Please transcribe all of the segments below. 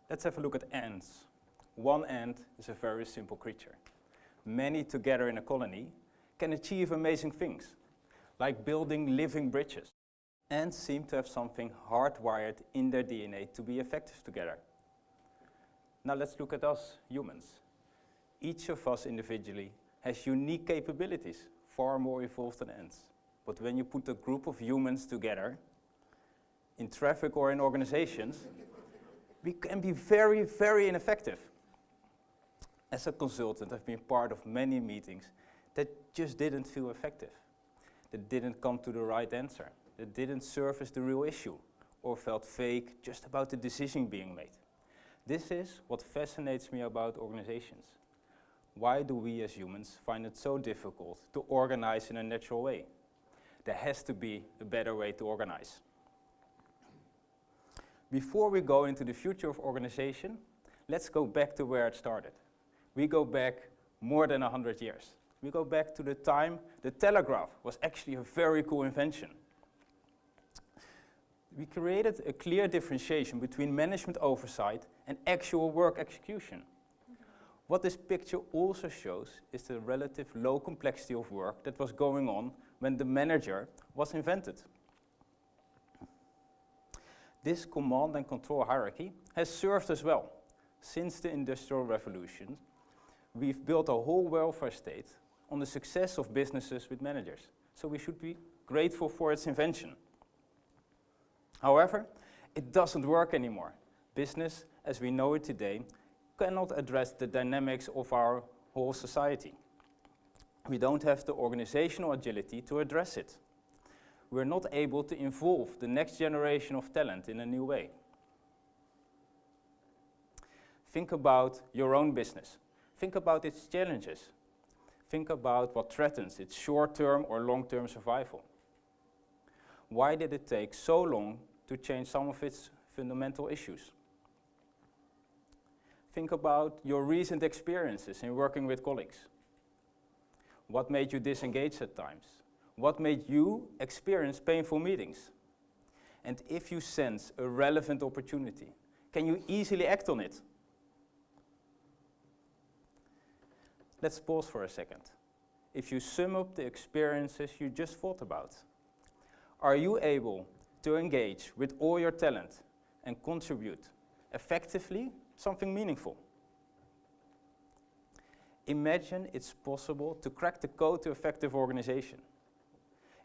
Let's have a look at ants. One ant is a very simple creature. Many together in a colony can achieve amazing things, like building living bridges. Ants seem to have something hardwired in their DNA to be effective together. Now let's look at us, humans. Each of us individually has unique capabilities, far more evolved than ants. But when you put a group of humans together, in traffic or in organizations, we can be very, very ineffective. As a consultant, I've been part of many meetings that just didn't feel effective, that didn't come to the right answer, that didn't surface the real issue, or felt fake just about the decision being made. This is what fascinates me about organizations. Why do we as humans find it so difficult to organize in a natural way? There has to be a better way to organize. Before we go into the future of organization, let's go back to where it started. We go back more than 100 years. We go back to the time the telegraph was actually a very cool invention. We created a clear differentiation between management oversight and actual work execution. What this picture also shows is the relative low complexity of work that was going on when the manager was invented. This command and control hierarchy has served us well. Since the Industrial Revolution, we've built a whole welfare state on the success of businesses with managers. So we should be grateful for its invention. However, it doesn't work anymore. Business, as we know it today, cannot address the dynamics of our whole society. We don't have the organizational agility to address it. We're not able to involve the next generation of talent in a new way. Think about your own business. Think about its challenges. Think about what threatens its short-term or long-term survival. Why did it take so long to change some of its fundamental issues? Think about your recent experiences in working with colleagues. What made you disengage at times? What made you experience painful meetings? And if you sense a relevant opportunity, can you easily act on it? Let's pause for a second. If you sum up the experiences you just thought about, are you able to engage with all your talent and contribute effectively something meaningful? Imagine it's possible to crack the code to effective organization.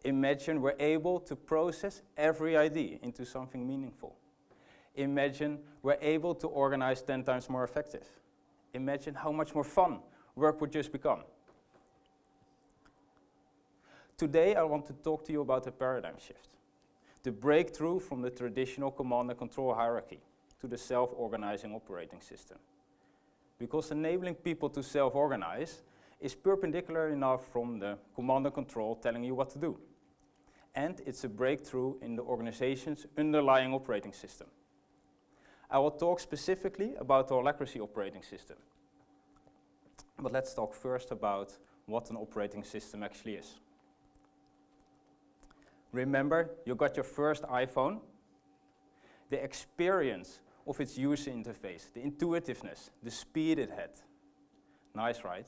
Imagine we're able to process every idea into something meaningful. Imagine we're able to organize 10 times more effective. Imagine how much more fun work would just become. Today I want to talk to you about a paradigm shift. The breakthrough from the traditional command and control hierarchy to the self-organizing operating system. Because enabling people to self-organize is perpendicular enough from the command and control telling you what to do. And it's a breakthrough in the organization's underlying operating system. I will talk specifically about the Holacracy operating system. But let's talk first about what an operating system actually is. Remember, you got your first iPhone? The experience of its user interface, the intuitiveness, the speed it had. Nice, right?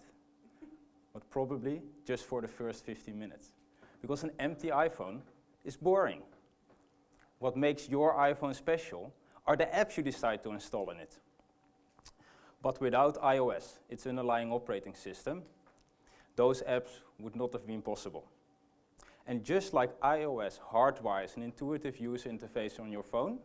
But probably just for the first 15 minutes. Because an empty iPhone is boring. What makes your iPhone special are the apps you decide to install in it. But without iOS, its underlying operating system, those apps would not have been possible. And just like iOS hardwires an intuitive user interface on your phone,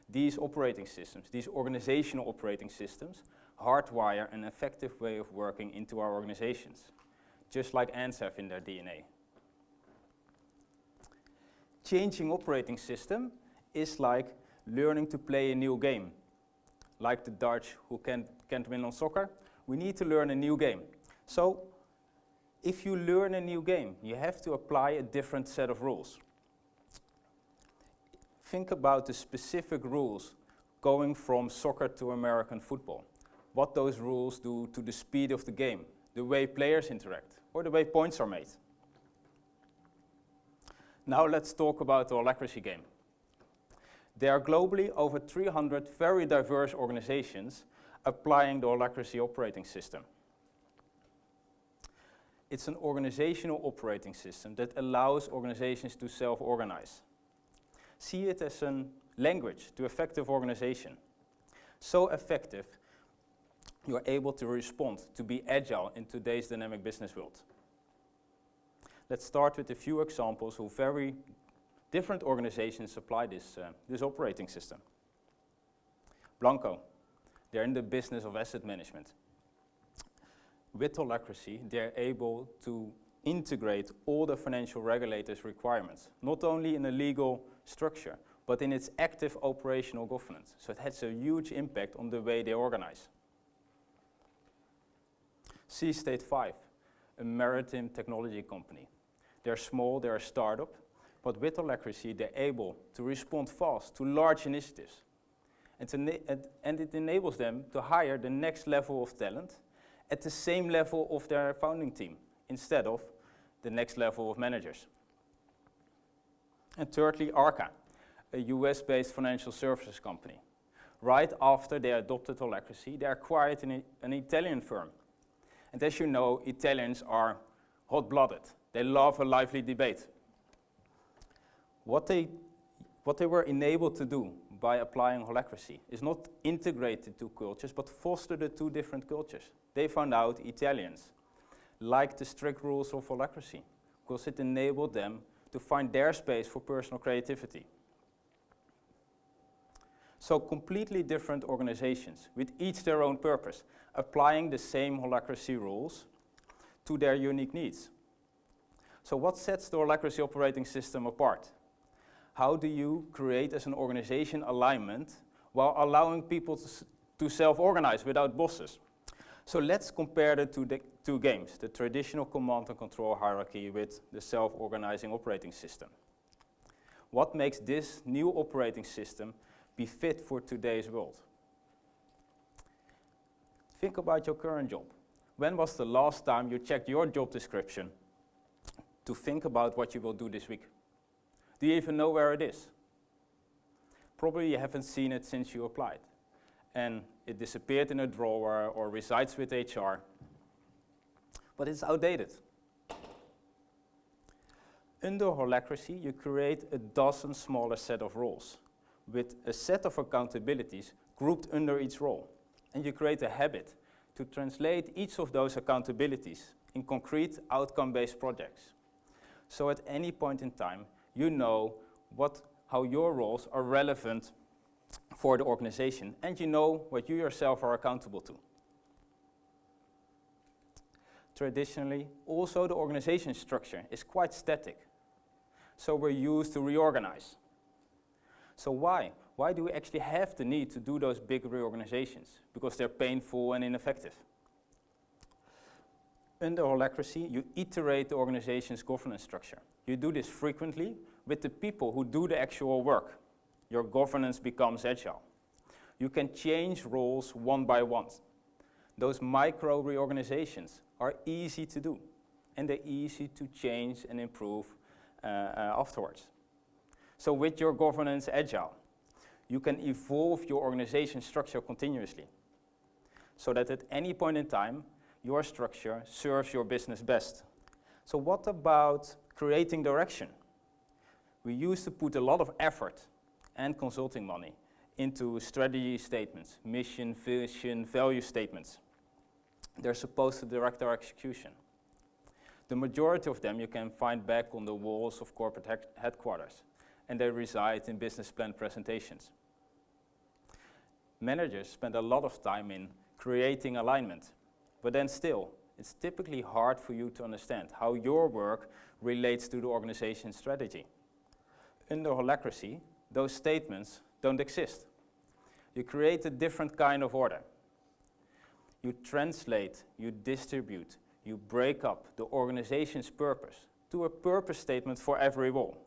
these operating systems, these organizational operating systems, hardwire an effective way of working into our organizations, just like ants have in their DNA. Changing operating system is like learning to play a new game. Like the Dutch who can't win on soccer, we need to learn a new game. So, if you learn a new game, you have to apply a different set of rules. Think about the specific rules going from soccer to American football. What those rules do to the speed of the game, the way players interact, or the way points are made. Now let's talk about the Holacracy game. There are globally over 300 very diverse organizations applying the Holacracy operating system. It's an organizational operating system that allows organizations to self-organize. See it as a language to effective organization. So effective, you are able to respond, to be agile in today's dynamic business world. Let's start with a few examples of very different organizations apply this operating system. Blanco, they're in the business of asset management. With Holacracy, they're able to integrate all the financial regulators' requirements, not only in a legal structure, but in its active operational governance. So it has a huge impact on the way they organize. State 5, a maritime technology company. They're small, they're a startup, but with Holacracy, they're able to respond fast to large initiatives. And it enables them to hire the next level of talent at the same level of their founding team, instead of the next level of managers. And thirdly, Arca, a US-based financial services company. Right after they adopted Holacracy, they acquired an Italian firm. And as you know, Italians are hot-blooded. They love a lively debate. What they were enabled to do by applying Holacracy is not integrate the two cultures, but foster the two different cultures. They found out Italians liked the strict rules of Holacracy because it enabled them to find their space for personal creativity. So completely different organizations with each their own purpose, applying the same Holacracy rules to their unique needs. So what sets the Holacracy operating system apart? How do you create as an organization alignment while allowing people to self-organize without bosses? So let's compare the two games, the traditional command and control hierarchy with the self-organizing operating system. What makes this new operating system be fit for today's world? Think about your current job. When was the last time you checked your job description to think about what you will do this week? Do you even know where it is? Probably you haven't seen it since you applied. And it disappeared in a drawer or resides with HR. But it's outdated. Under Holacracy, you create a dozen smaller set of roles with a set of accountabilities grouped under each role. And you create a habit to translate each of those accountabilities in concrete outcome-based projects. So at any point in time, you know how your roles are relevant for the organization, and you know what you yourself are accountable to. Traditionally, also the organization structure is quite static. So we're used to reorganize. So why? Why do we actually have the need to do those big reorganizations? Because they're painful and ineffective. Under Holacracy, you iterate the organization's governance structure. You do this frequently with the people who do the actual work. Your governance becomes agile. You can change roles one by one. Those micro reorganizations are easy to do, and they're easy to change and improve afterwards. So with your governance agile, you can evolve your organization structure continuously, so that at any point in time, your structure serves your business best. So what about creating direction? We used to put a lot of effort and consulting money into strategy statements, mission, vision, value statements. They're supposed to direct our execution. The majority of them you can find back on the walls of corporate headquarters, and they reside in business plan presentations. Managers spend a lot of time in creating alignment, but then still, it's typically hard for you to understand how your work relates to the organization's strategy. Under Holacracy, those statements don't exist. You create a different kind of order. You translate, you distribute, you break up the organization's purpose to a purpose statement for every role.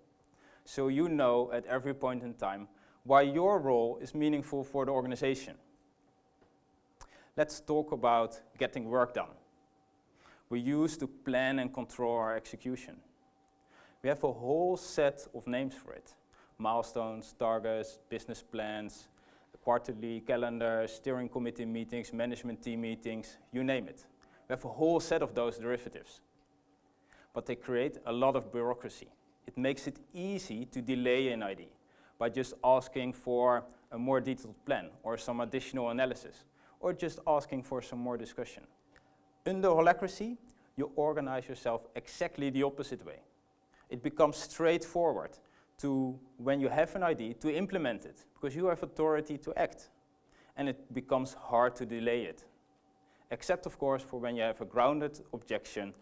So you know at every point in time why your role is meaningful for the organization. Let's talk about getting work done. We use to plan and control our execution. We have a whole set of names for it. milestones, targets, business plans, quarterly calendars, steering committee meetings, management team meetings, you name it. We have a whole set of those derivatives. But they create a lot of bureaucracy. It makes it easy to delay an idea by just asking for a more detailed plan or some additional analysis, or just asking for some more discussion. Under Holacracy, you organize yourself exactly the opposite way. It becomes straightforward to, when you have an idea, to implement it, because you have authority to act. And it becomes hard to delay it. Except, of course, for when you have a grounded objection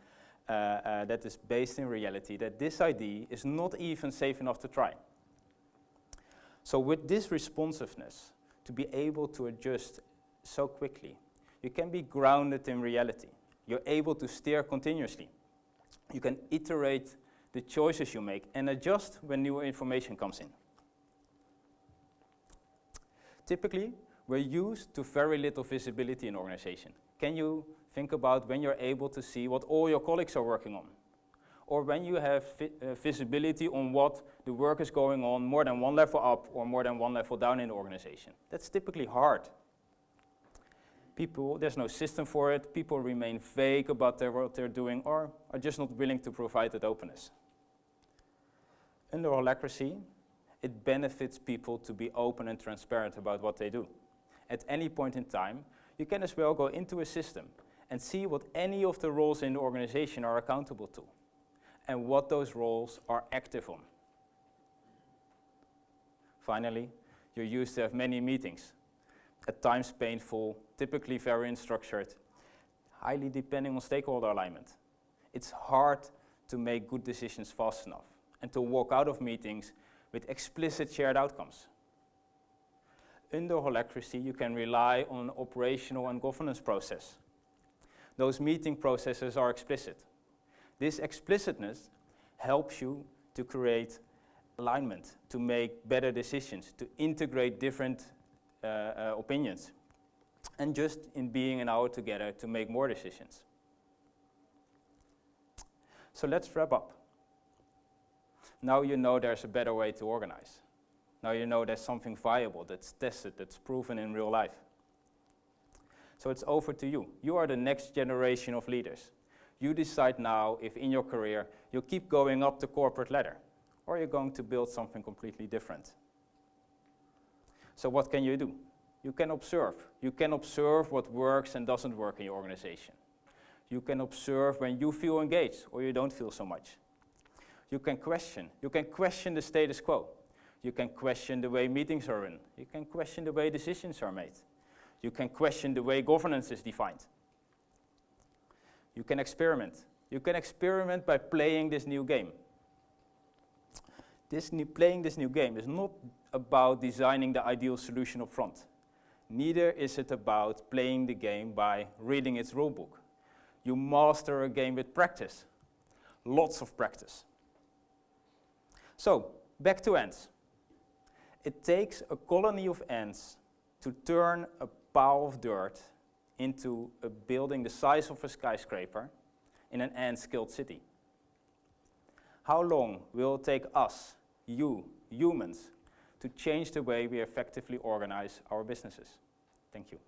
that is based in reality, that this idea is not even safe enough to try. So with this responsiveness, to be able to adjust so quickly, you can be grounded in reality. You're able to steer continuously. You can iterate the choices you make and adjust when new information comes in. Typically, we're used to very little visibility in organization. Can you think about when you're able to see what all your colleagues are working on? Or when you have visibility on what the work is going on more than one level up or more than one level down in the organization. That's typically hard. People, there's no system for it. People remain vague about what they're doing or are just not willing to provide that openness. Under Holacracy, it benefits people to be open and transparent about what they do. At any point in time, you can as well go into a system and see what any of the roles in the organization are accountable to and what those roles are active on. Finally, you're used to have many meetings, at times painful, typically very unstructured, highly depending on stakeholder alignment. It's hard to make good decisions fast enough and to walk out of meetings with explicit shared outcomes. Under Holacracy, you can rely on an operational and governance process. Those meeting processes are explicit. This explicitness helps you to create alignment, to make better decisions, to integrate different opinions, and just in being an hour together to make more decisions. So let's wrap up. Now you know there's a better way to organize. Now you know there's something viable, that's tested, that's proven in real life. So it's over to you. You are the next generation of leaders. You decide now if in your career you'll keep going up the corporate ladder or you're going to build something completely different. So what can you do? You can observe. You can observe what works and doesn't work in your organization. You can observe when you feel engaged or you don't feel so much. You can question. You can question the status quo. You can question the way meetings are run. You can question the way decisions are made. You can question the way governance is defined. You can experiment. You can experiment by playing this new game. Playing this new game is not about designing the ideal solution up front. Neither is it about playing the game by reading its rulebook. You master a game with practice. Lots of practice. So, back to ants. It takes a colony of ants to turn a pile of dirt into a building the size of a skyscraper in an ant-skilled city. How long will it take us, you, humans, to change the way we effectively organize our businesses? Thank you.